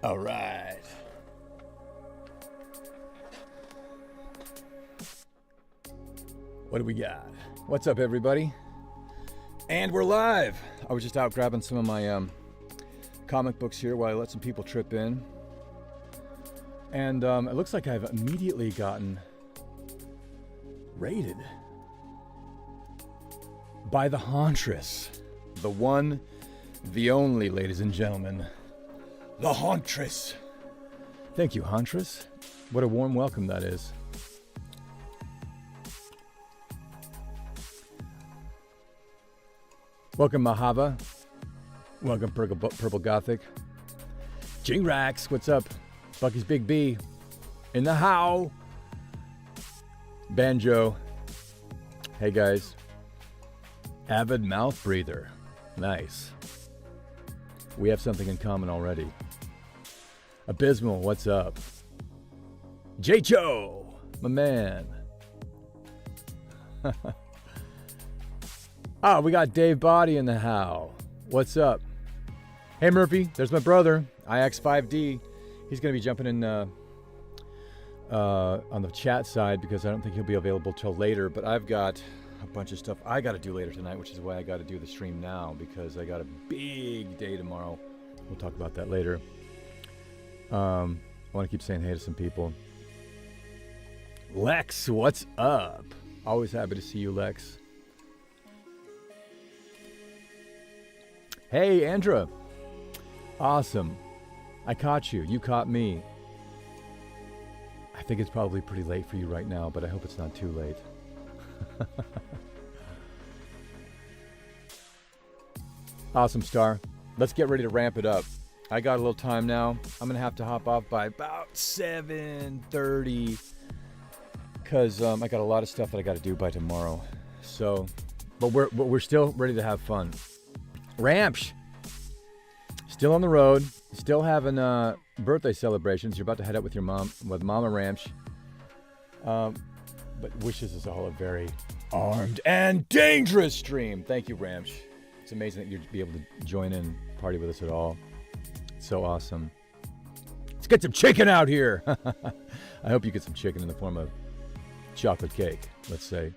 All right. What do we got? What's up, everybody? And we're live. I was just out grabbing some of my comic books here while I let some people trip in. And it looks like I've immediately gotten raided by the Hauntress. The one, the only, ladies and gentlemen. The Hauntress. Thank you, Hauntress. What a warm welcome that is. Welcome, Mahava. Welcome, Purple Gothic. Jingrax, what's up? Bucky's Big B. In the how. Banjo. Hey, guys. Avid Mouth Breather. Nice. We have something in common already. Abysmal, what's up? J-Cho, my man. We got Dave Body in the how. What's up? Hey, Murphy, there's my brother, IX5D. He's going to be jumping in on the chat side because I don't think he'll be available till later, but I've got a bunch of stuff I got to do later tonight, which is why I got to do the stream now because I got a big day tomorrow. We'll talk about that later. I want to keep saying hey to some people. Lex, what's up? Always happy to see you, Lex. Hey, Andra. Awesome. I caught you. You caught me. I think it's probably pretty late for you right now, but I hope it's not too late. Awesome, Star. Let's get ready to ramp it up. I got a little time now. I'm going to have to hop off by about 7:30 because I got a lot of stuff that I got to do by tomorrow. So, but we're still ready to have fun. Ramps. Still on the road. Still having birthday celebrations. You're about to head out with your mom, with Mama Ramps. But wishes us all a very armed and dangerous stream. Thank you, Ramps. It's amazing that you'd be able to join in, party with us at all. It's so awesome. Let's get some chicken out here. I hope you get some chicken in the form of chocolate cake, let's say.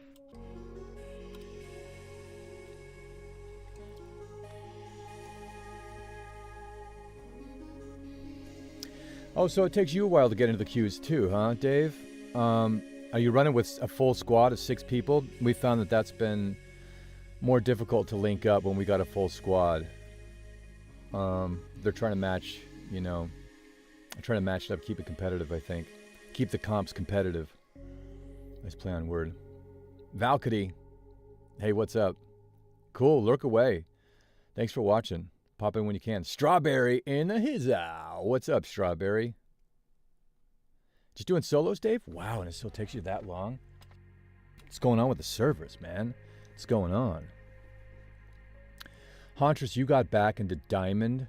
Oh, so it takes you a while to get into the queues too, huh, Dave? Are you running with a full squad of 6 people? We found that that's been more difficult to link up when we got a full squad. They're trying to match, trying to match it up, keep it competitive, I think. Keep the comps competitive. Nice play on word. Valkyrie. Hey, what's up? Cool, lurk away. Thanks for watching. Pop in when you can. Strawberry in the hizzow. What's up, Strawberry? Just doing solos, Dave? Wow, and it still takes you that long? What's going on with the servers, man? What's going on? Hauntress, you got back into Diamond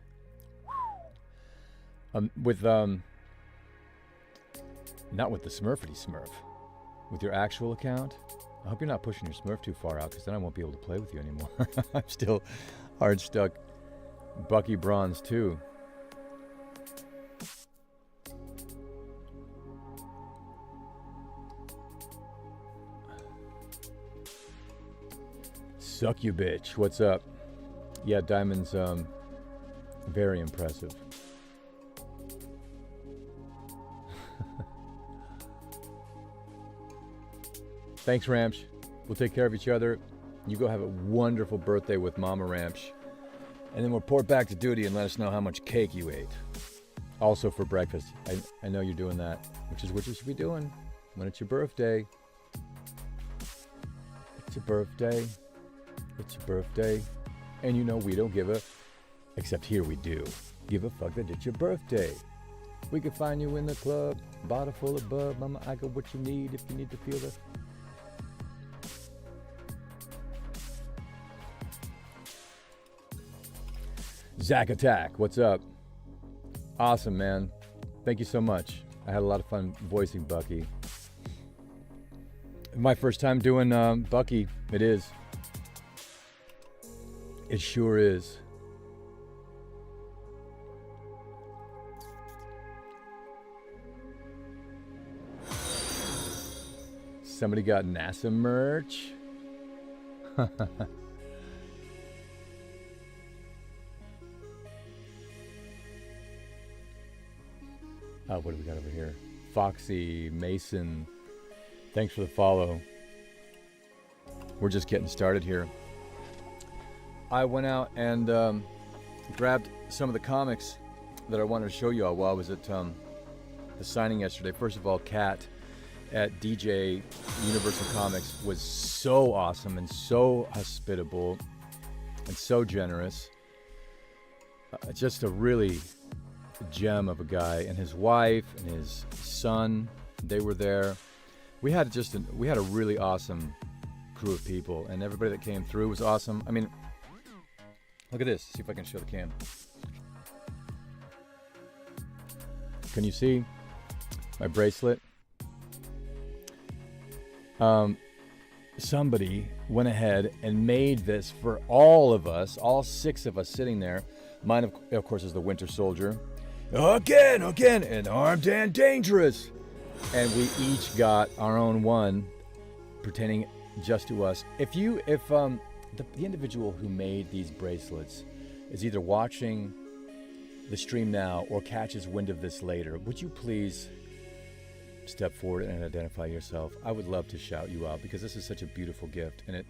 with not with the Smurfity Smurf, with your actual account. I hope you're not pushing your Smurf too far out, because then I won't be able to play with you anymore. I'm still hard stuck. Bucky Bronze too. Suck you, bitch. What's up? Yeah, Diamond's very impressive. Thanks, Ramps. We'll take care of each other. You go have a wonderful birthday with Mama Ramps. And then we'll report back to duty and let us know how much cake you ate. Also for breakfast. I know you're doing that, which is what you should be doing when it's your birthday. It's your birthday. It's your birthday. And we don't give a, except here we do, give a fuck that it's your birthday. We can find you in the club, bottle full of bub. Mama, I got what you need if you need to feel the... Zack Attack, what's up? Awesome, man. Thank you so much. I had a lot of fun voicing Bucky. My first time doing Bucky. It is. It sure is. Somebody got NASA merch. What do we got over here? Foxy, Mason. Thanks for the follow. We're just getting started here. I went out and grabbed some of the comics that I wanted to show you all while I was at the signing yesterday. First of all, Kat at DJ Universal Comics was so awesome and so hospitable and so generous. Just a really gem of a guy, and his wife and his son, they were there. We had a really awesome crew of people, and everybody that came through was awesome. I mean, look at this. See if I can show the cam. Can you see my bracelet? Somebody went ahead and made this for all of us, all 6 of us sitting there. Mine, of course, is the Winter Soldier. Again, and armed and dangerous. And we each got our own one pertaining just to us. If the individual who made these bracelets is either watching the stream now or catches wind of this later, would you please step forward and identify yourself? I would love to shout you out because this is such a beautiful gift. And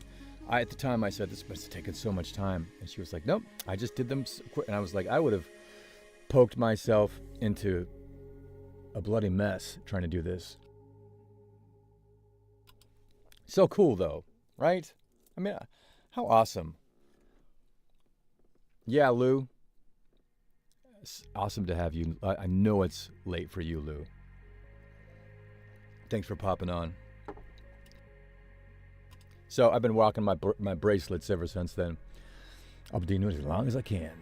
at the time I said, this must have taken so much time. And she was like, nope, I just did them quick. And I was like, I would have poked myself into a bloody mess trying to do this. So cool though, right? I mean, how awesome. Yeah, Lou. It's awesome to have you. I know it's late for you, Lou. Thanks for popping on. So I've been rocking my bracelets ever since then. I'll be doing it as long as I can.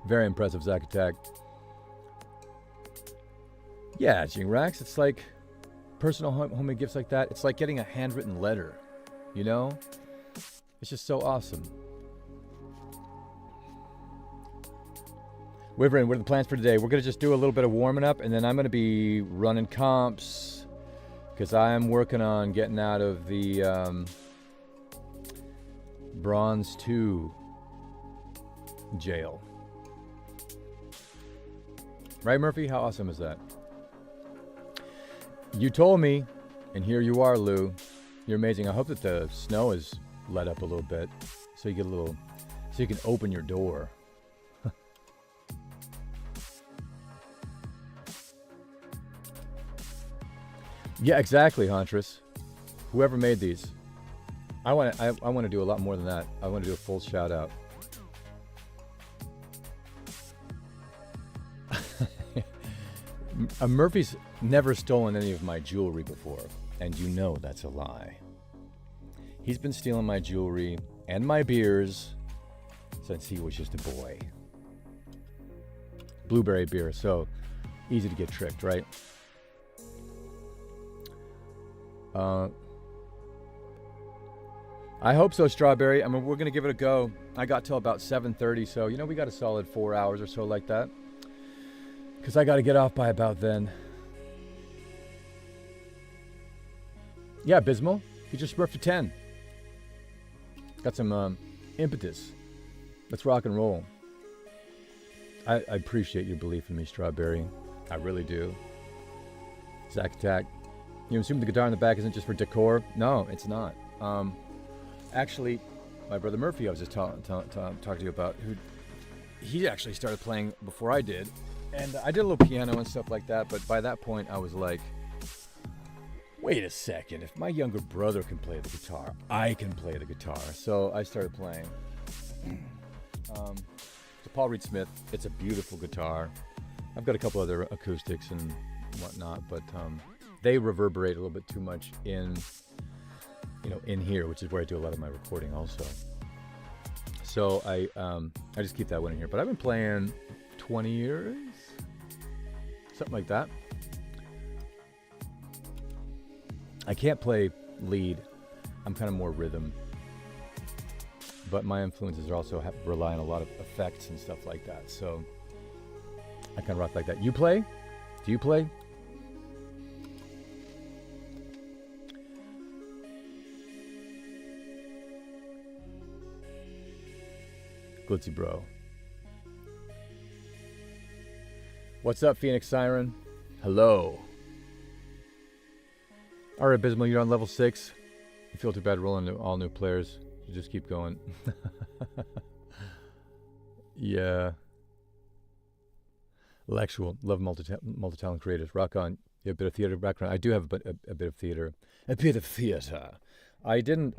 Very impressive, Zack Attack. Yeah, Jingrax, it's like personal homemade gifts like that. It's like getting a handwritten letter, you know? It's just so awesome. Wyvern, what are the plans for today? We're going to just do a little bit of warming up, and then I'm going to be running comps because I am working on getting out of the Bronze 2 jail. Right, Murphy? How awesome is that? You told me, and here you are, Lou. You're amazing. I hope that the snow is let up a little bit so you get so you can open your door. Yeah, exactly, Huntress. Whoever made these, I want to do a lot more than that. I want to do a full shout out. Murphy's never stolen any of my jewelry before, and you know that's a lie. He's been stealing my jewelry and my beers since he was just a boy. Blueberry beer, so easy to get tricked, right? I hope so, Strawberry. I mean, we're going to give it a go. I got till about 7:30, so, you know, we got a solid 4 hours or so like that. Because I got to get off by about then. Yeah, Bismal. You just smurfed to 10. Got some impetus. Let's rock and roll. I appreciate your belief in me, Strawberry. I really do. Zack Attack. You assume the guitar in the back isn't just for decor? No, it's not. Actually, my brother Murphy, I was just talking to you about, he actually started playing before I did. And I did a little piano and stuff like that, but by that point I was like, wait a second, if my younger brother can play the guitar, I can play the guitar. So I started playing. It's a Paul Reed Smith. It's a beautiful guitar. I've got a couple other acoustics and whatnot, but they reverberate a little bit too much in here, which is where I do a lot of my recording also. So I just keep that one in here. But I've been playing 20 years, something like that. I can't play lead. I'm kind of more rhythm. But my influences are also rely on a lot of effects and stuff like that. So I kind of rock like that. You play? Do you play? Glitzy bro. What's up, Phoenix Siren? Hello. Alright, Abysmal, you're on level 6. You feel too bad rolling to all new players. You just keep going. Yeah. Lectual. Love multi-talent creators. Rock on. You have a bit of theater background. I do have a bit of theater. A bit of theater. I didn't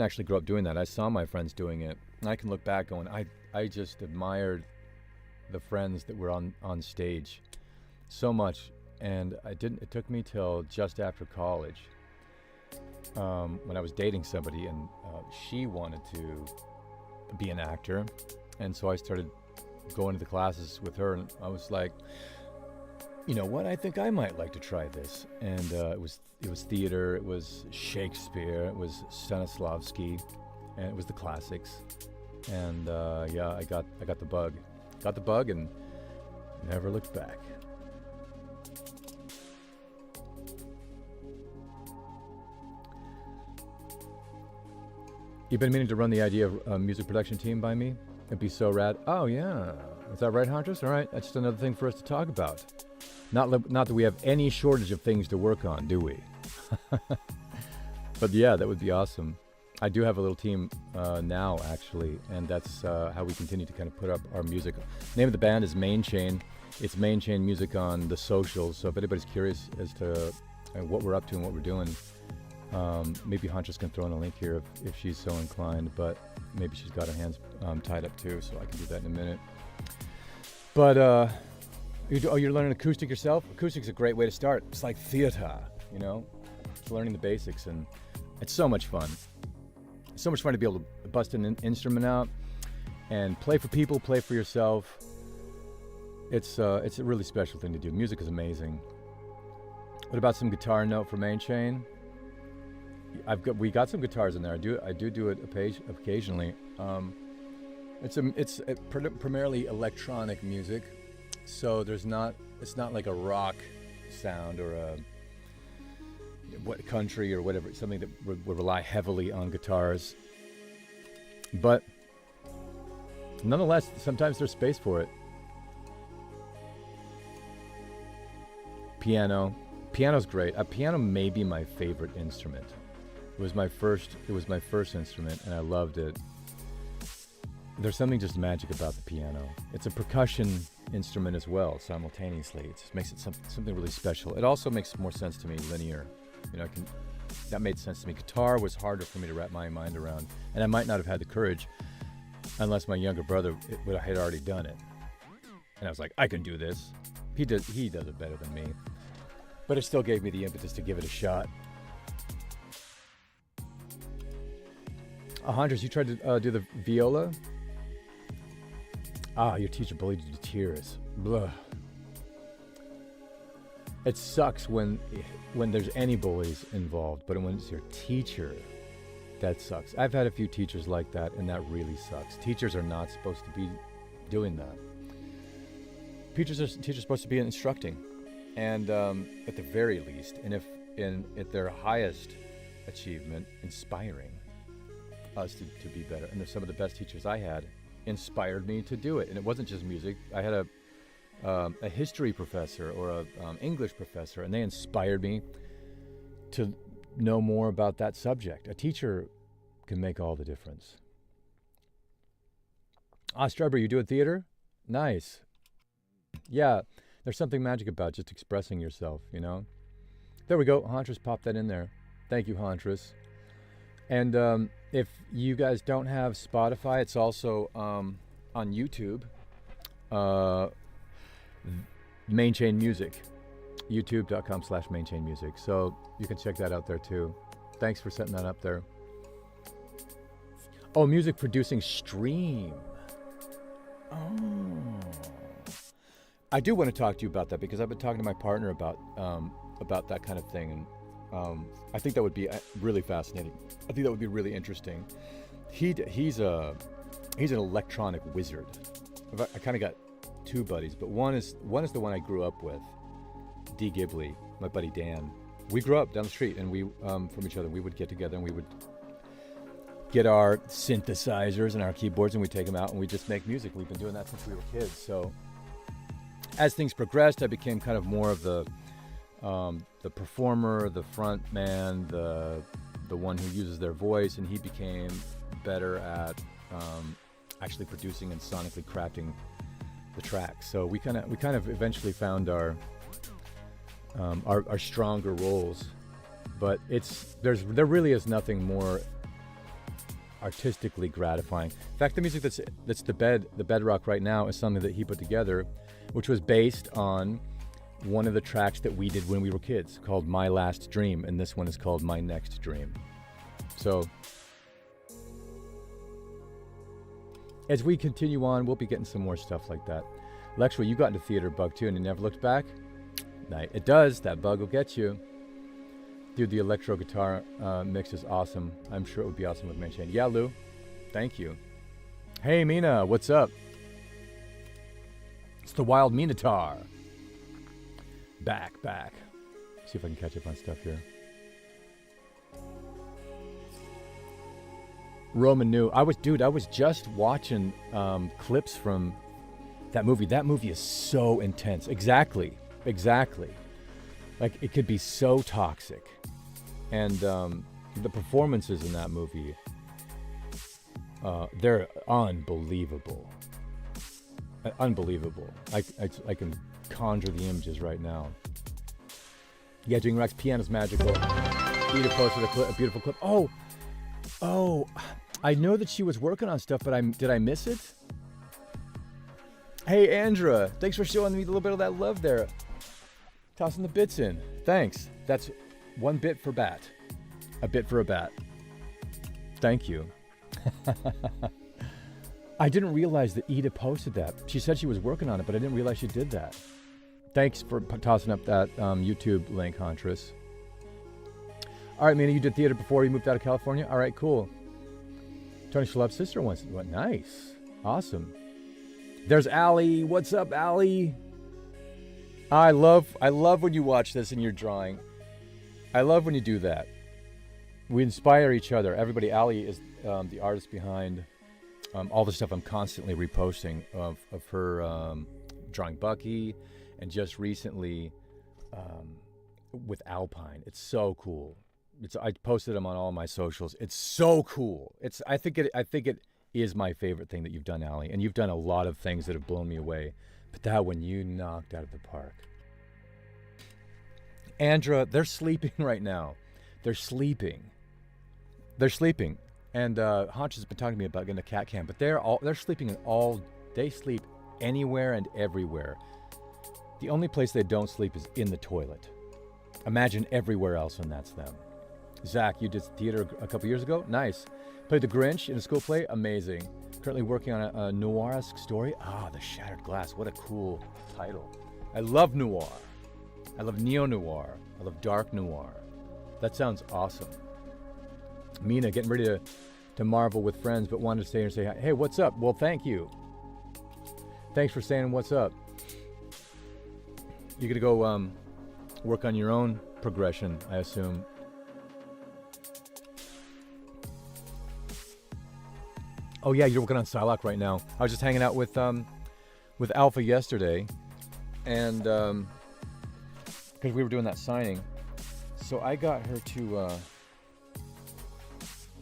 actually grow up doing that. I saw my friends doing it. And I can look back going, I just admired the friends that were on stage so much. And it took me till just after college when I was dating somebody, and she wanted to be an actor. And so I started going to the classes with her, and I was like, you know what, I think I might like to try this. And it was theater, it was Shakespeare, it was Stanislavski, and it was the classics. And yeah, I got the bug. Got the bug and never looked back. You've been meaning to run the idea of a music production team by me? It'd be so rad. Oh yeah, is that right, Huntress? All right, that's just another thing for us to talk about. Not that we have any shortage of things to work on, do we? But yeah, that would be awesome. I do have a little team now, actually, and that's how we continue to kind of put up our music. Name of the band is Main Chain. It's Main Chain Music on the socials. So if anybody's curious as to what we're up to and what we're doing, maybe Huntress can throw in a link here if she's so inclined, but maybe she's got her hands tied up too, so I can do that in a minute. But you're learning acoustic yourself? Acoustic's a great way to start. It's like theater, you know? It's learning the basics, and it's so much fun. It's so much fun to be able to bust an instrument out and play for people, play for yourself. It's a really special thing to do. Music is amazing. What about some guitar note for Main Chain? We got some guitars in there. I do it occasionally. It's primarily electronic music, so it's not like a rock sound or a country or whatever. It's something that would rely heavily on guitars, but nonetheless, sometimes there's space for it. Piano's great. A piano may be my favorite instrument. It was my first instrument, and I loved it. There's something just magic about the piano. It's a percussion instrument as well, simultaneously. It just makes it something really special. It also makes more sense to me linear. You know, that made sense to me. Guitar was harder for me to wrap my mind around, and I might not have had the courage unless my younger brother had already done it. And I was like, I can do this. He does it better than me. But it still gave me the impetus to give it a shot. Huntress, you tried to do the viola? Your teacher bullied you to tears. Blah. It sucks when there's any bullies involved, but when it's your teacher, that sucks. I've had a few teachers like that, and that really sucks. Teachers are not supposed to be doing that. Teachers are supposed to be instructing, and at the very least, and at their highest achievement, inspiring us to be better. And some of the best teachers I had inspired me to do it. And it wasn't just music. I had a history professor or a English professor, and they inspired me to know more about that subject. A teacher can make all the difference. Strawberry, you do a theater? Nice. Yeah, there's something magic about just expressing yourself, you know? There we go. Huntress popped that in there. Thank you, Huntress. And if you guys don't have Spotify, it's also on YouTube. Mainchain Music. YouTube.com/mainchainmusic. So you can check that out there too. Thanks for setting that up there. Oh, music producing stream. Oh. I do want to talk to you about that because I've been talking to my partner about that kind of thing. I think that would be really fascinating. I think that would be really interesting. He's an electronic wizard. I kind of got two buddies, but one is the one I grew up with, D. Ghibli, my buddy Dan. We grew up down the street, and we from each other. We would get together and we would get our synthesizers and our keyboards, and we'd take them out and we'd just make music. We've been doing that since we were kids. So as things progressed, I became kind of more of the performer, the front man, the one who uses their voice, and he became better at actually producing and sonically crafting the tracks. So we kind of eventually found our stronger roles, but there really is nothing more artistically gratifying. In fact, the music that's the bedrock right now is something that he put together, which was based on one of the tracks that we did when we were kids, called My Last Dream, and this one is called My Next Dream. So as we continue on, we'll be getting some more stuff like that. Lexwell, you got into theater bug too, and you never looked back? It does. That bug will get you. Dude, the electro guitar mix is awesome. I'm sure it would be awesome with Manchain. Yeah, Lou. Thank you. Hey, Mina. What's up? It's the Wild Minotaur. Back. See if I can catch up on stuff here. Roman New. I was just watching clips from that movie. That movie is so intense. Exactly. Like, it could be so toxic. And the performances in that movie, they're unbelievable. Unbelievable. I can conjure the images right now. Yeah, doing Rex, piano's magical. Eda posted a beautiful clip. Oh, I know that she was working on stuff, but did I miss it? Hey, Andra, thanks for showing me a little bit of that love there. Tossing the bits in. Thanks. That's one bit for bat. A bit for a bat. Thank you. I didn't realize that Eda posted that. She said she was working on it, but I didn't realize she did that. Thanks for tossing up that YouTube link, Huntress. All right, Mina, you did theater before you moved out of California? All right, cool. Tony Shalup's sister went. Nice. Awesome. There's Allie. What's up, Allie? I love when you watch this and you're drawing. I love when you do that. We inspire each other. Everybody, Allie is the artist behind all the stuff I'm constantly reposting of her drawing Bucky, and just recently with Alpine. It's so cool. I posted them on all my socials. It's so cool. I think it is my favorite thing that you've done, Allie. And you've done a lot of things that have blown me away. But that one you knocked out of the park. Andra, they're sleeping right now. They're sleeping. And Hunch has been talking to me about getting a cat cam, but they're sleeping they sleep anywhere and everywhere. The only place they don't sleep is in the toilet. Imagine everywhere else when that's them. Zach, you did theater a couple years ago? Nice. Played the Grinch in a school play? Amazing. Currently working on a noir-esque story? The Shattered Glass. What a cool title. I love noir. I love neo-noir. I love dark noir. That sounds awesome. Mina, getting ready to marvel with friends, but wanted to stay here and say, hey, what's up? Well, thank you. Thanks for saying what's up. You're going to go work on your own progression, I assume. Oh yeah, you're working on Psylocke right now. I was just hanging out with Alpha yesterday, and because we were doing that signing, so I got her to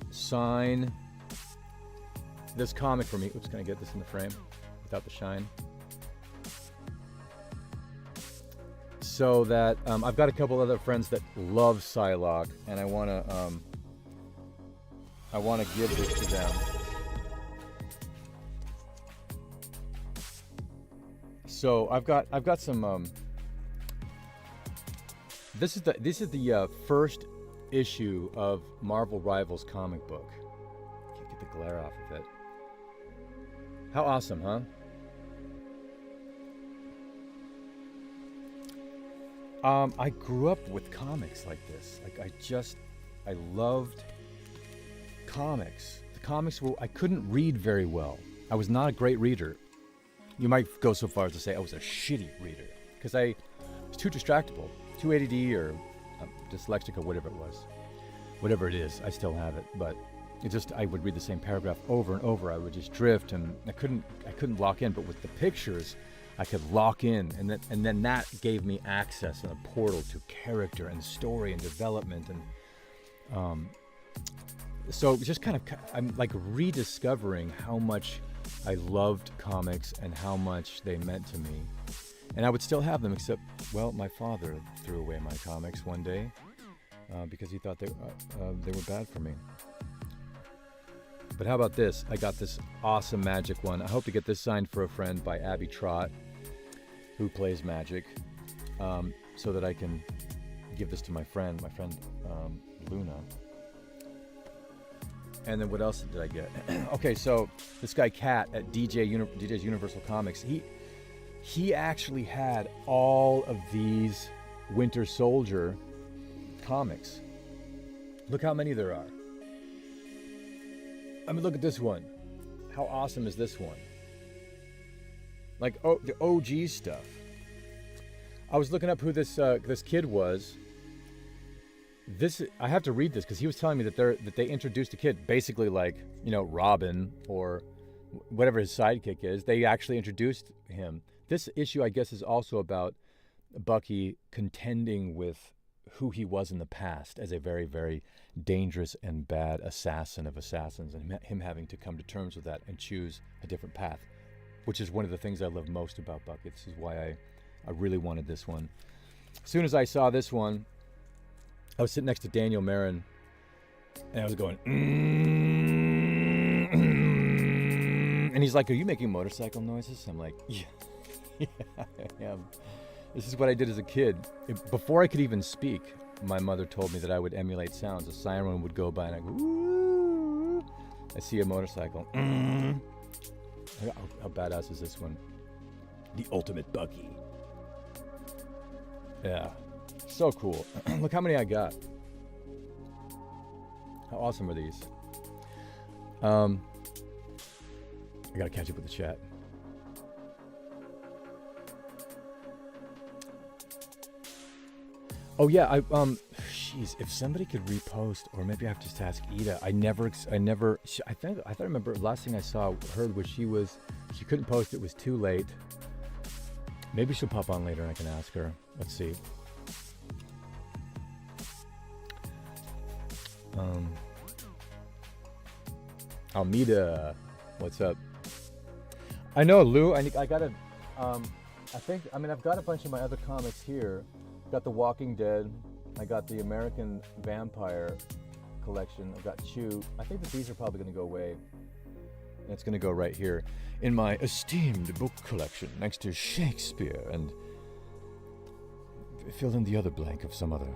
sign this comic for me. Oops, can I get this in the frame without the shine? So that I've got a couple other friends that love Psylocke, and I wanna give this to them. So I've got some. This is the first issue of Marvel Rivals comic book. Can't get the glare off of it. How awesome, huh? I grew up with comics like this. Like I loved comics. The comics I couldn't read very well. I was not a great reader. You might go so far as to say I was a shitty reader because I was too distractible, too ADD or dyslexic or whatever it was. Whatever it is, I still have it, but I would read the same paragraph over and over. I would just drift, and I couldn't lock in. But with the pictures, I could lock in, and then that gave me access and a portal to character and story and development, and so it was just kind of, I'm like rediscovering how much I loved comics and how much they meant to me. And I would still have them, except, well, my father threw away my comics one day because he thought they were bad for me. But how about this? I got this awesome Magic one. I hope to get this signed for a friend by Abby Trott, who plays Magic, so that I can give this to my friend Luna. And then what else did I get? Okay, so this guy Kat at DJ's Universal Comics, he actually had all of these Winter Soldier comics. Look how many there are. I mean, look at this one. How awesome is this one? Like, the OG stuff. I was looking up who this kid was. I have to read this because he was telling me that they introduced a kid, basically like, Robin or whatever his sidekick is. They actually introduced him. This issue, I guess, is also about Bucky contending with who he was in the past as a very, very dangerous and bad assassin of assassins, and him having to come to terms with that and choose a different path, which is one of the things I love most about Bucky. This is why I really wanted this one. As soon as I saw this one, I was sitting next to Daniel Marin, and I was going, and he's like, "Are you making motorcycle noises?" I'm like, yeah, I am. This is what I did as a kid. Before I could even speak, my mother told me that I would emulate sounds. A siren would go by, and I go, "Ooh." I see a motorcycle. How badass is this one? The ultimate Bucky. Yeah, so cool. Look how many I got. How awesome are these? I gotta catch up with the chat. Oh yeah, jeez, if somebody could repost, or maybe I have to just ask Ida. I remember last thing I heard was she couldn't post. It was too late. Maybe she'll pop on later and I can ask her. Let's see. Almeida, what's up? I know, Lou. I've got a bunch of my other comics here. Got The Walking Dead. I got the American Vampire collection. I've got Chew. I think that these are probably going to go away. And it's going to go right here in my esteemed book collection next to Shakespeare, and fill in the other blank of some other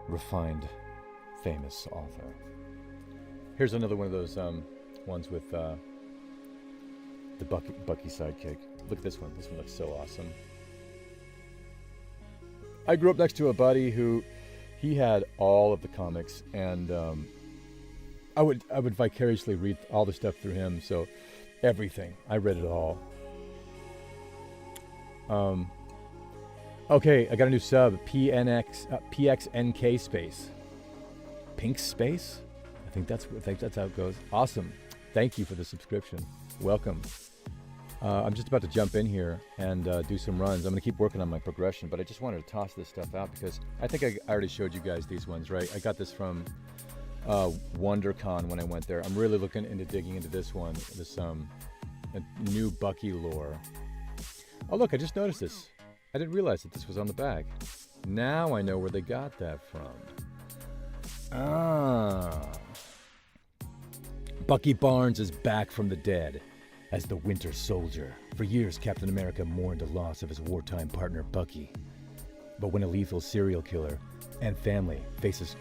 refined, famous author. Here's another one of those ones with the Bucky sidekick. Look at this one. This one looks so awesome. I grew up next to a buddy who he had all of the comics, and I would vicariously read all the stuff through him. So everything, I read it all. Okay, I got a new sub. PXNK space. Pink space. I think that's how it goes. Awesome. Thank you for the subscription. Welcome. I'm just about to jump in here and do some runs. I'm going to keep working on my progression, but I just wanted to toss this stuff out because I think I already showed you guys these ones, right? I got this from WonderCon when I went there. I'm really looking into digging into this one, this new Bucky lore. Oh, look, I just noticed this. I didn't realize that this was on the back. Now I know where they got that from. Bucky Barnes is back from the dead as the Winter Soldier. For years, Captain America mourned the loss of his wartime partner, Bucky. But when a lethal serial killer and family face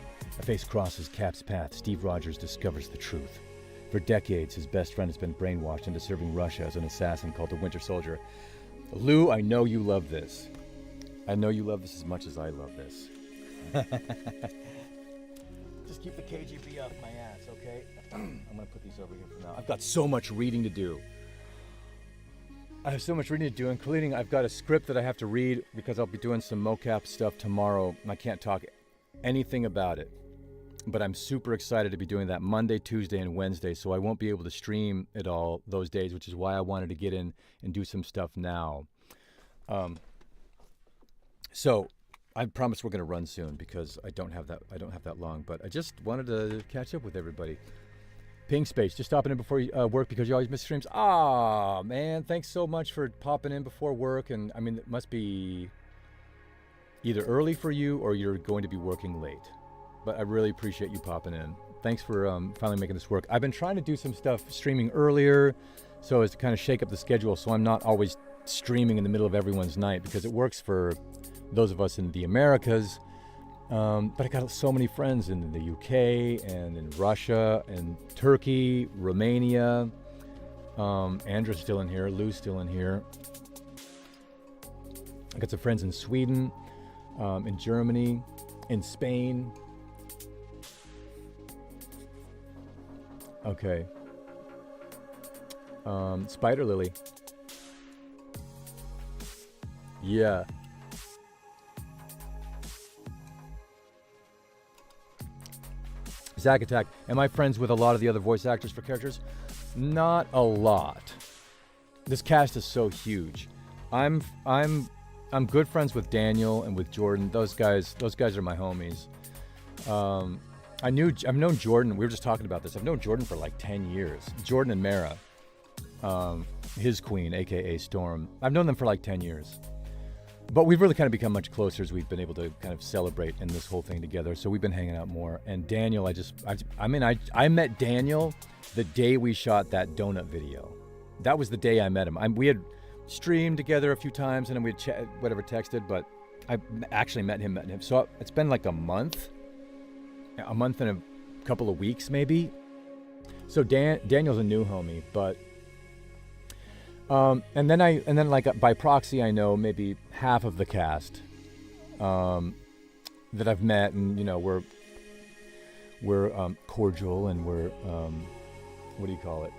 crosses Cap's path, Steve Rogers discovers the truth. For decades, his best friend has been brainwashed into serving Russia as an assassin called the Winter Soldier. Lou, I know you love this. I know you love this as much as I love this. Just keep the KGB off my ass, okay? I'm gonna put these over here for now. I've got so much reading to do. I have so much reading to do, including I've got a script that I have to read because I'll be doing some mocap stuff tomorrow. I can't talk anything about it, but I'm super excited to be doing that Monday, Tuesday, and Wednesday, so I won't be able to stream it all those days, which is why I wanted to get in and do some stuff now. So I promise we're going to run soon because I don't have that long, but I just wanted to catch up with everybody. Ping Space, just stopping in before work because you always miss streams. Ah, man, thanks so much for popping in before work. And I mean, it must be either early for you or you're going to be working late. But I really appreciate you popping in. Thanks for finally making this work. I've been trying to do some stuff streaming earlier so as to kind of shake up the schedule so I'm not always streaming in the middle of everyone's night because it works for those of us in the Americas. But I got so many friends in the UK and in Russia and Turkey, Romania. Andrew's still in here. Lou's still in here. I got some friends in Sweden, in Germany, in Spain. Okay. Spider Lily. Yeah. Zach Attack. Am I friends with a lot of the other voice actors for characters? Not a lot. This cast is so huge. I'm good friends with Daniel and with Jordan. Those guys are my homies. I've known Jordan. We were just talking about this. I've known Jordan for like 10 years. Jordan and Mara, his queen, aka Storm. I've known them for like 10 years. But we've really kind of become much closer as we've been able to kind of celebrate in this whole thing together. So we've been hanging out more. And Daniel, I met Daniel the day we shot that donut video. That was the day I met him. We had streamed together a few times and then we'd texted, but I actually met him. So it's been like a month and a couple of weeks maybe. So Daniel's a new homie, but and then like by proxy, I know maybe half of the cast that I've met, and you know we're cordial and we're what do you call it?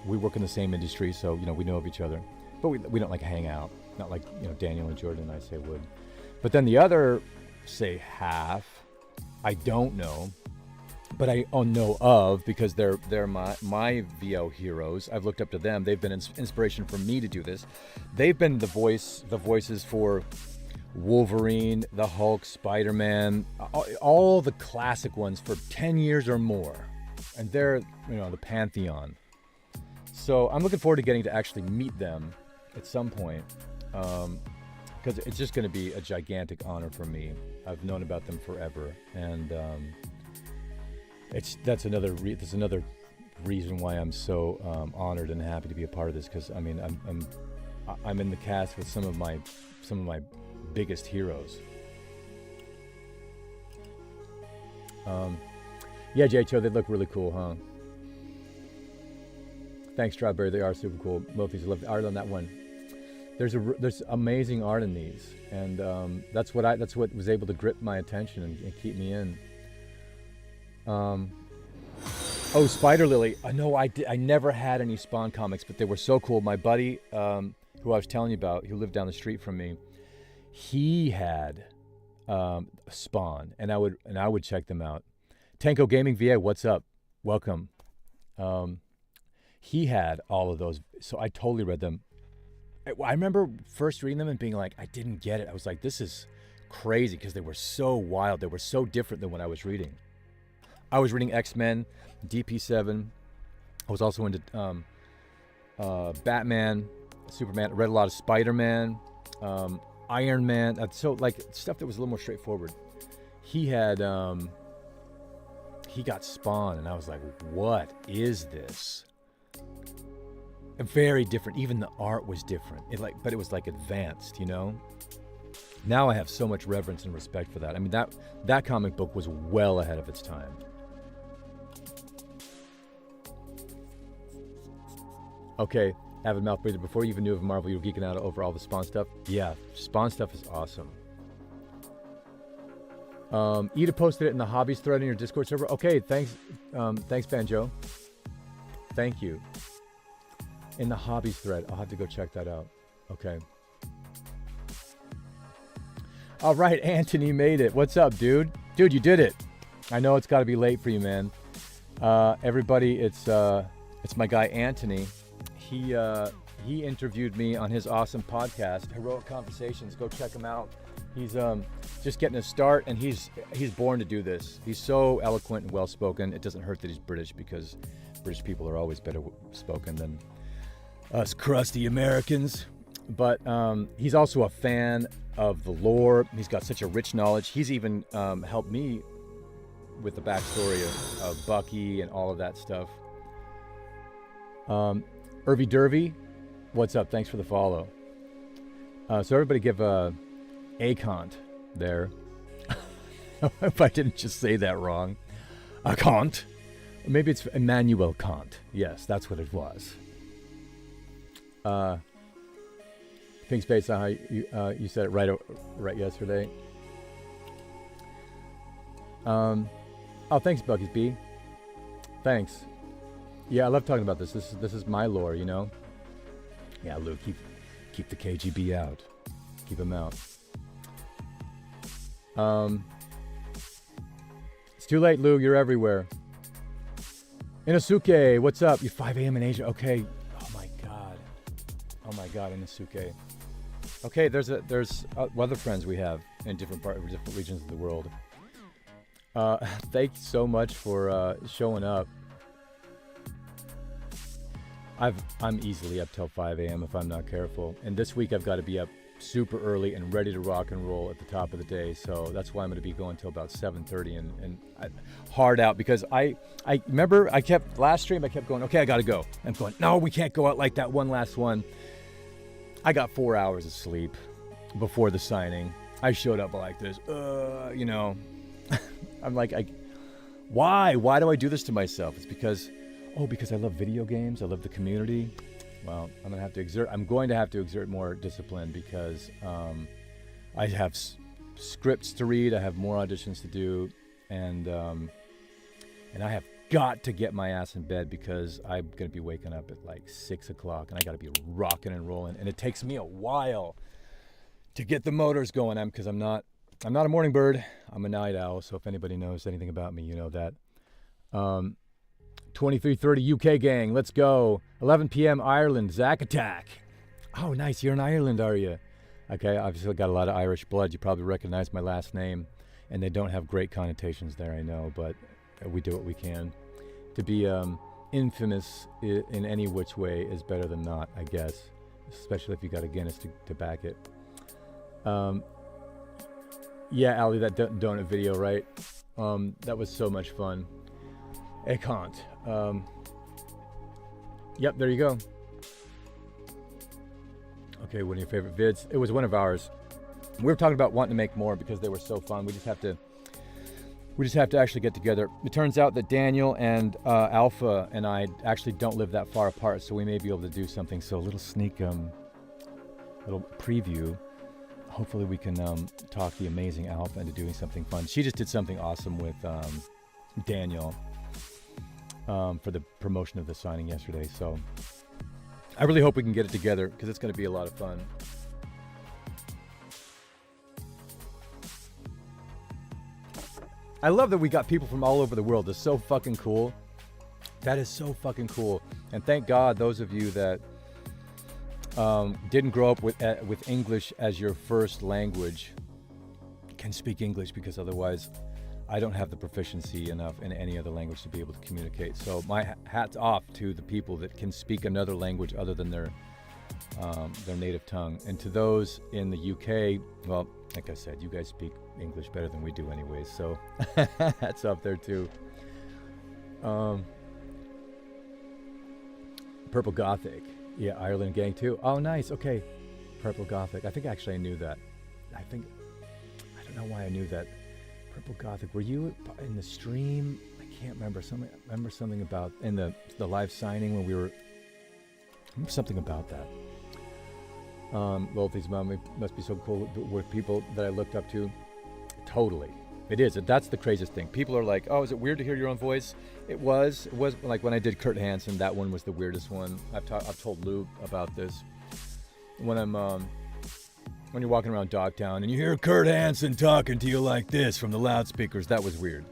We work in the same industry, so you know we know of each other, but we don't like hang out. Not like Daniel and Jordan and I say would. But then the other say half, I don't know. But I know of because they're my VO heroes. I've looked up to them. They've been inspiration for me to do this. They've been the voices for Wolverine, the Hulk, Spider-Man, all the classic ones for 10 years or more. And they're the pantheon. So I'm looking forward to getting to actually meet them at some point because it's just going to be a gigantic honor for me. I've known about them forever, and that's another reason why I'm so honored and happy to be a part of this. Because I mean, I'm in the cast with some of my biggest heroes. Yeah, J-Cho, they look really cool, huh? Thanks, Strawberry. They are super cool. Mofies, I love the art on that one. There's amazing art in these, and that's what was able to grip my attention and keep me in. Oh, Spider Lily. No, I never had any Spawn comics, but they were so cool. My buddy, who I was telling you about, who lived down the street from me, he had Spawn, and I would check them out. Tanko Gaming VA, what's up? Welcome. He had all of those, so I totally read them. I remember first reading them and being like, I didn't get it. I was like, this is crazy because they were so wild. They were so different than what I was reading. I was reading X-Men, DP7. I was also into Batman, Superman. I read a lot of Spider-Man, Iron Man. So like stuff that was a little more straightforward. He had, he got Spawn, and I was like, what is this? Very different. Even the art was different. But it was like advanced, Now I have so much reverence and respect for that. I mean, that comic book was well ahead of its time. Okay, Avid mouth breather. Before you even knew of Marvel, you were geeking out over all the Spawn stuff. Yeah, Spawn stuff is awesome. Ida posted it in the hobbies thread in your Discord server. Okay, thanks. Thanks, Banjo. Thank you. In the hobbies thread. I'll have to go check that out. Okay. All right, Anthony made it. What's up, dude? Dude, you did it. I know it's got to be late for you, man. Everybody, it's my guy Anthony. He interviewed me on his awesome podcast, Heroic Conversations. Go check him out. He's just getting a start, and he's born to do this. He's so eloquent and well-spoken. It doesn't hurt that he's British, because British people are always better spoken than us crusty Americans. But he's also a fan of the lore. He's got such a rich knowledge. He's even helped me with the backstory of Bucky and all of that stuff. Irvy Dervy, what's up? Thanks for the follow. So everybody give a Kant there. If I didn't just say that wrong. A Kant. Maybe it's Immanuel Kant. Yes, that's what it was. Thanks based on how you said it right yesterday. Oh, thanks, Bucky's B. Thanks. Yeah, I love talking about this. This is my lore, you know. Yeah, Lou, keep the KGB out. Keep them out. It's too late, Lou. You're everywhere. Inosuke, what's up? You're 5 a.m. in Asia. Okay. Oh my God, Inosuke. Okay, there's other friends we have in different regions of the world. Thanks so much for showing up. I'm easily up till 5 a.m. if I'm not careful. And this week I've got to be up super early and ready to rock and roll at the top of the day. So that's why I'm going to be going till about 7:30 and hard out, because I remember last stream I kept going, okay, I got to go. I'm going, no, we can't go out like that one last one. I got 4 hours of sleep before the signing. I showed up like this, you know. I'm like, why do I do this to myself? It's because I love video games. I love the community. Well, I'm going to have to exert more discipline, because I have scripts to read. I have more auditions to do, and I have got to get my ass in bed, because I'm going to be waking up at like 6 o'clock, and I got to be rocking and rolling. And it takes me a while to get the motors going. Because I'm not a morning bird. I'm a night owl. So if anybody knows anything about me, you know that. 23:30 UK gang, let's go. 11 p.m. Ireland, Zack Attack. Oh, nice. You're in Ireland, are you? Okay, obviously got a lot of Irish blood. You probably recognize my last name, and they don't have great connotations there, I know, but we do what we can. To be infamous in any which way is better than not, I guess, especially if you got a Guinness to back it. Yeah, Ali, that donut video, right? That was so much fun. I can't. Yep, there you go. Okay, one of your favorite vids? It was one of ours. We were talking about wanting to make more because they were so fun. We just have to actually get together. It turns out that Daniel and Alpha and I actually don't live that far apart, so we may be able to do something. So a little sneak, little preview. Hopefully we can talk the amazing Alpha into doing something fun. She just did something awesome with Daniel for the promotion of the signing yesterday. So I really hope we can get it together because it's going to be a lot of fun. I love that we got people from all over the world. It's so fucking cool. That is so fucking cool. And thank God those of you that didn't grow up with English as your first language can speak English, because otherwise I don't have the proficiency enough in any other language to be able to communicate. So my hat's off to the people that can speak another language other than their native tongue. And to those in the UK, well, like I said, you guys speak English better than we do anyways, so that's up there too. Purple Gothic. Yeah, Ireland gang too. Oh, nice. Okay. Purple Gothic. I think actually I knew that. I don't know why I knew that. Purple Gothic. Were you in the stream? I can't remember. Remember something about in the live signing when we were Something about that. Little things about me must be so cool with people that I looked up to. Totally. It is. That's the craziest thing. People are like, oh, is it weird to hear your own voice? It was like when I did Kurt Hansen, that one was the weirdest one. I've told Lou about this. When you're walking around Dogtown and you hear Kurt Hansen talking to you like this from the loudspeakers, that was weird.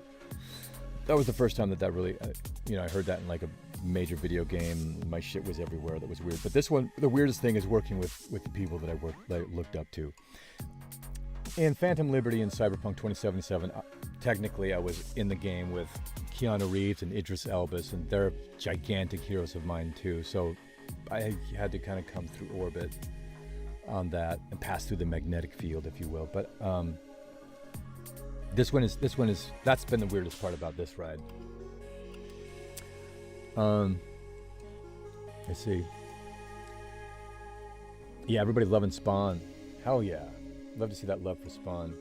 That was the first time that really, I heard that in like a major video game. My shit was everywhere. That was weird. But this one, the weirdest thing is working with the people that I looked up to. In Phantom Liberty and Cyberpunk 2077, technically I was in the game with Keanu Reeves and Idris Elba, and they're gigantic heroes of mine too. So I had to kind of come through orbit on that and pass through the magnetic field, if you will. But this one is that's been the weirdest part about this ride. Let's see. Yeah, everybody loving Spawn. Hell yeah. Love to see that love for Spawn.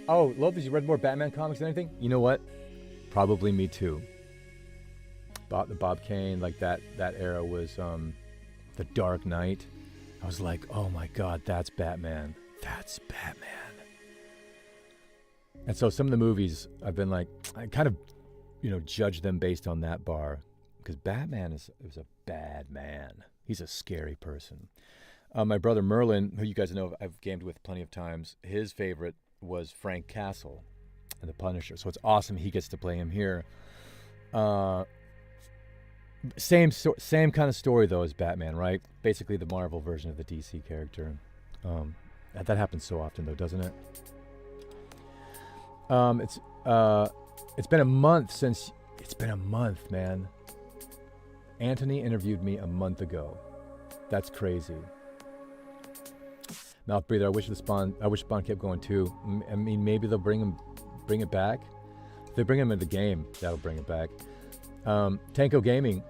Oh, Lopez, you read more Batman comics than anything? You know what? Probably me too. The Bob Kane, like that era was The Dark Knight. I was like, oh my God, that's Batman. That's Batman. And so some of the movies, I've been like, I kind of, judge them based on that bar. Because Batman is a bad man. He's a scary person. My brother Merlin, who you guys know I've gamed with plenty of times, his favorite was Frank Castle and the Punisher. So it's awesome he gets to play him here. Same kind of story though as Batman, right? Basically the Marvel version of the DC character. That happens so often though, doesn't it? It's been a month since. It's been a month, man. Anthony interviewed me a month ago. That's crazy. Mouth breather. I wish Spawn kept going too. I mean, maybe they'll bring it back. If they bring him in the game, that'll bring it back. Tanko Gaming.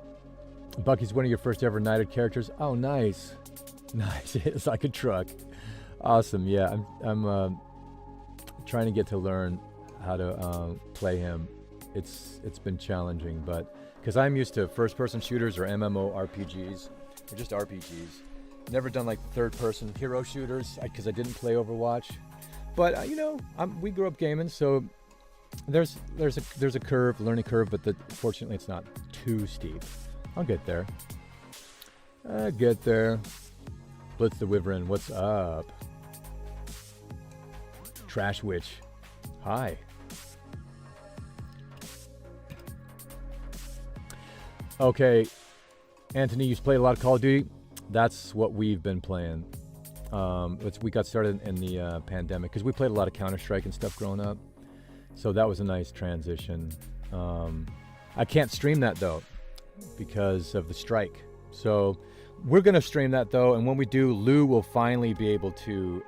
Bucky's one of your first ever knighted characters. Oh, nice. It's like a truck. Awesome. Yeah, I'm trying to get to learn how to play him. It's been challenging, but because I'm used to first-person shooters or MMORPGs, or just RPGs. Never done like third-person hero shooters because I didn't play Overwatch. But we grew up gaming, so there's a learning curve, but fortunately it's not too steep. I'll get there. Blitz the Wyvern, what's up? Trash Witch, hi. Okay, Anthony, you play a lot of Call of Duty. That's what we've been playing. We got started in the pandemic because we played a lot of Counter-Strike and stuff growing up. So that was a nice transition. I can't stream that though because of the strike. So we're going to stream that though. And when we do, Lou will finally be able to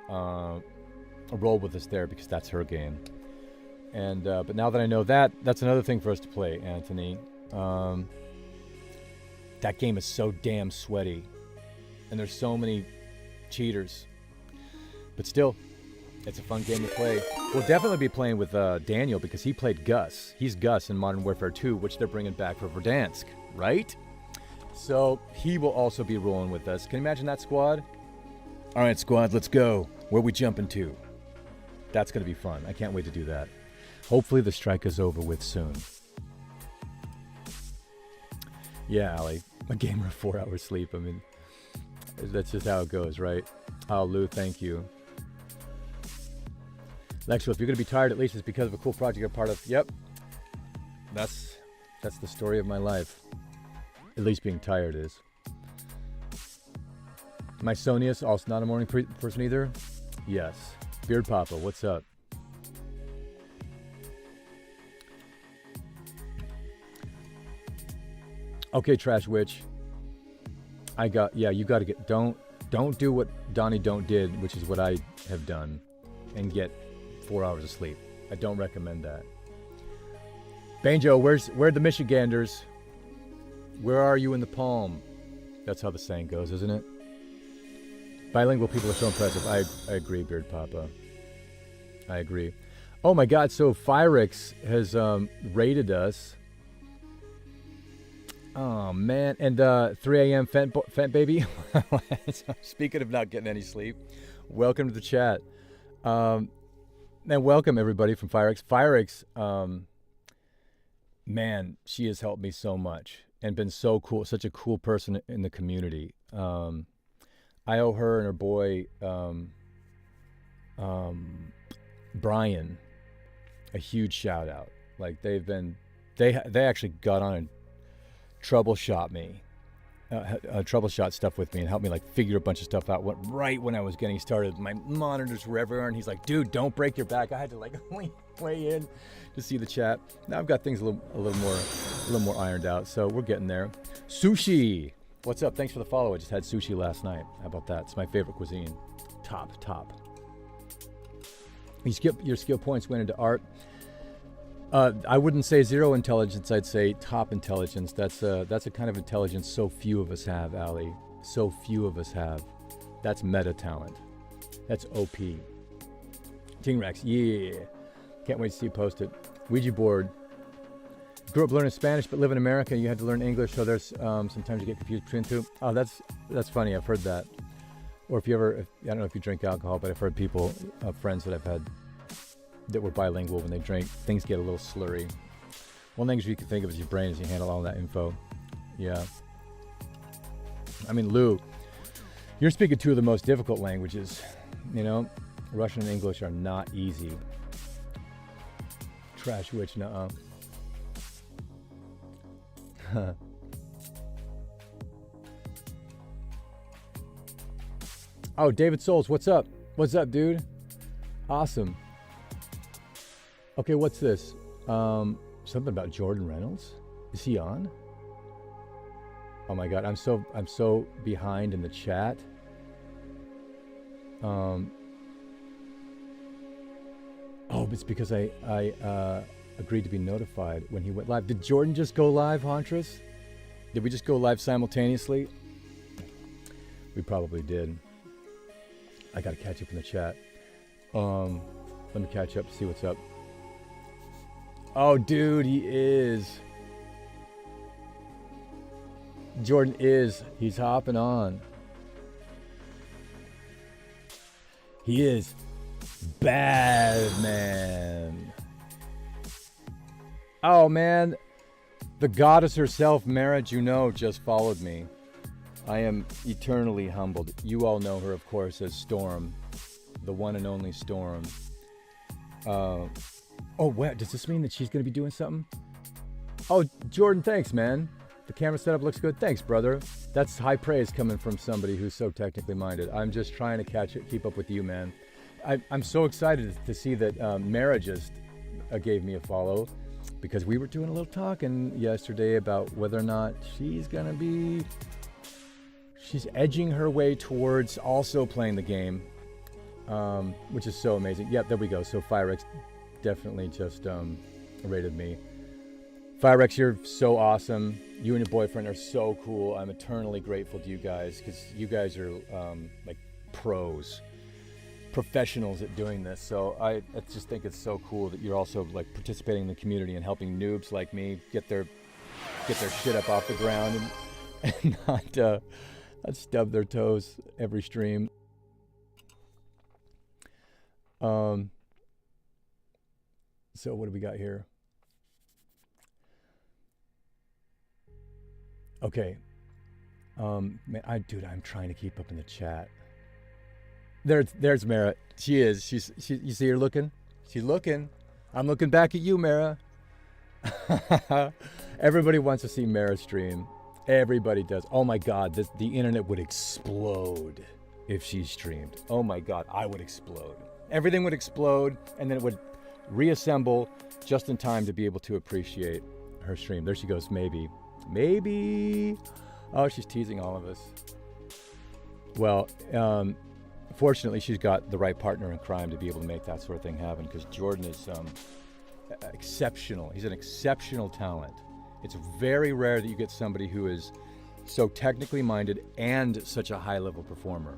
roll with us there because that's her game. And but now that I know that, that's another thing for us to play, Anthony. That game is so damn sweaty. And there's so many cheaters. But still, it's a fun game to play. We'll definitely be playing with Daniel because he played Gus. He's Gus in Modern Warfare 2, which they're bringing back for Verdansk, right? So he will also be rolling with us. Can you imagine that squad? All right, squad, let's go. Where we jumping to? That's going to be fun. I can't wait to do that. Hopefully the strike is over with soon. Yeah, Allie. A gamer of 4 hours sleep. I mean, that's just how it goes, right? Oh, Lou, thank you. Lexwell, if you're going to be tired, at least it's because of a cool project you're part of. Yep. That's the story of my life. At least being tired is. My Sonius, also not a morning person either? Yes. Beard Papa, what's up? Okay, Trash Witch. You got to get, don't do what Donnie Don't did, which is what I have done, and get 4 hours of sleep. I don't recommend that. Banjo, where the Michiganders? Where are you in the palm? That's how the saying goes, isn't it? Bilingual people are so impressive. I agree, Beard Papa. I agree. Oh my God, so Phyrix has rated us. Oh, man. And 3 a.m. Fent baby. Speaking of not getting any sleep, welcome to the chat. And welcome, everybody, from FireX. FireX, man, she has helped me so much and been so cool, such a cool person in the community. I owe her and her boy, Brian, a huge shout out. Like, they actually got on and troubleshot me, troubleshot stuff with me and helped me like figure a bunch of stuff out. Right when I was getting started, my monitors were everywhere, and he's like, "Dude, don't break your back." I had to like weigh in to see the chat. Now I've got things a little more ironed out, so we're getting there. Sushi, what's up? Thanks for the follow. I just had sushi last night. How about that? It's my favorite cuisine. Top. Your skill points went into art. I wouldn't say zero intelligence. I'd say top intelligence. That's a kind of intelligence so few of us have, Ali. So few of us have. That's meta talent. That's OP. King Rex, yeah. Can't wait to see you post it. Ouija board. Grew up learning Spanish, but live in America. You had to learn English, so there's sometimes you get confused between the two. Oh, that's funny. I've heard that. Or I don't know if you drink alcohol, but I've heard friends that I've had that were bilingual, when they drink, things get a little slurry. One thing you can think of is your brain as you handle all that info. Yeah. I mean, Lou, you're speaking two of the most difficult languages. You know, Russian and English are not easy. Trash witch, nuh-uh. Oh, David Souls, what's up? What's up, dude? Awesome. Okay, what's this? Something about Jordan Reynolds? Is he on? Oh my God, I'm so behind in the chat. Oh, it's because I agreed to be notified when he went live. Did Jordan just go live, Huntress? Did we just go live simultaneously? We probably did. I gotta catch up in the chat. Let me catch up to see what's up. Oh, dude, he is. Jordan is. He's hopping on. He is. Bad man. Oh, man. The goddess herself, Mara Juneau, just followed me. I am eternally humbled. You all know her, of course, as Storm. The one and only Storm. Oh, what? Does this mean that she's going to be doing something? Oh, Jordan, thanks, man. The camera setup looks good. Thanks, brother. That's high praise coming from somebody who's so technically minded. I'm just trying to keep up with you, man. I'm so excited to see that Mara just gave me a follow, because we were doing a little talking yesterday about whether or not she's edging her way towards also playing the game, which is so amazing. Yep, there we go. So FireX definitely just rated me. FireX, you're so awesome. You and your boyfriend are so cool. I'm eternally grateful to you guys, because you guys are like professionals at doing this. So I just think it's so cool that you're also like participating in the community and helping noobs like me get their shit up off the ground and not stub their toes every stream. So what do we got here? Okay. Man, I'm trying to keep up in the chat. There's Mara. She is. You see her looking? She's looking. I'm looking back at you, Mara. Everybody wants to see Mara stream. Everybody does. Oh my God, the internet would explode if she streamed. Oh my God, I would explode. Everything would explode, and then it would reassemble just in time to be able to appreciate her stream. There she goes, maybe. Oh, she's teasing all of us. Well, fortunately, she's got the right partner in crime to be able to make that sort of thing happen, because Jordan is exceptional. He's an exceptional talent. It's very rare that you get somebody who is so technically minded and such a high-level performer.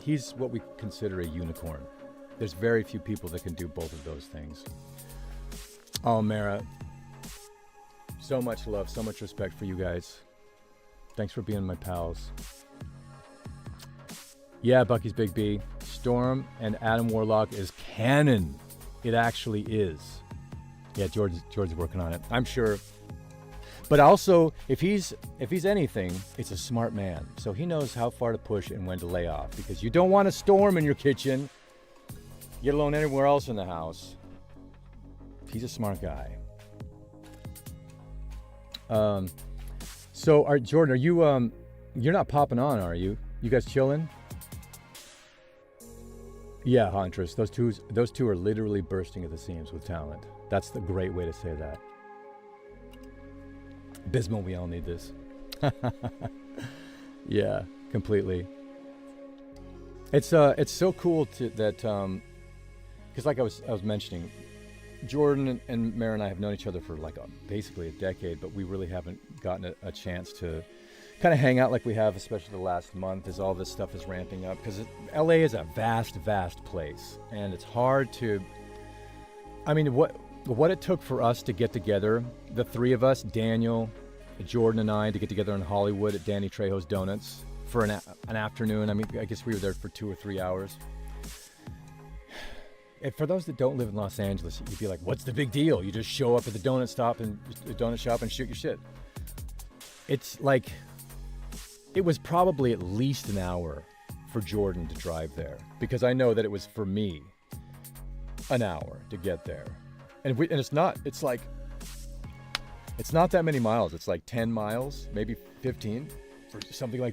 He's what we consider a unicorn. There's very few people that can do both of those things. Oh, Mara, so much love, so much respect for you guys. Thanks for being my pals. Yeah, Bucky's Big B. Storm and Adam Warlock is canon. It actually is. Yeah, George's working on it, I'm sure. But also, if he's anything, it's a smart man. So he knows how far to push and when to lay off, because you don't want a storm in your kitchen, let alone anywhere else in the house. He's a smart guy. So, Jordan, are you you're not popping on, are you? You guys chilling? Yeah, Huntress. Those two are literally bursting at the seams with talent. That's the great way to say that. Bismo, we all need this. Yeah, completely. It's so cool that because like I was mentioning, Jordan and Mara and I have known each other for like basically a decade, but we really haven't gotten a chance to kind of hang out like we have, especially the last month as all this stuff is ramping up, because LA is a vast place, and it's hard to, I mean, what it took for us to get together, the three of us, Daniel, Jordan, and I, to get together in Hollywood at Danny Trejo's Donuts for an afternoon. I mean, I guess we were there for 2 or 3 hours. And for those that don't live in Los Angeles, you'd be like, what's the big deal? You just show up at the donut shop and shoot your shit. It's like, it was probably at least an hour for Jordan to drive there, because I know that it was for me an hour to get there. And it's not that many miles. It's like 10 miles, maybe 15, for something like that.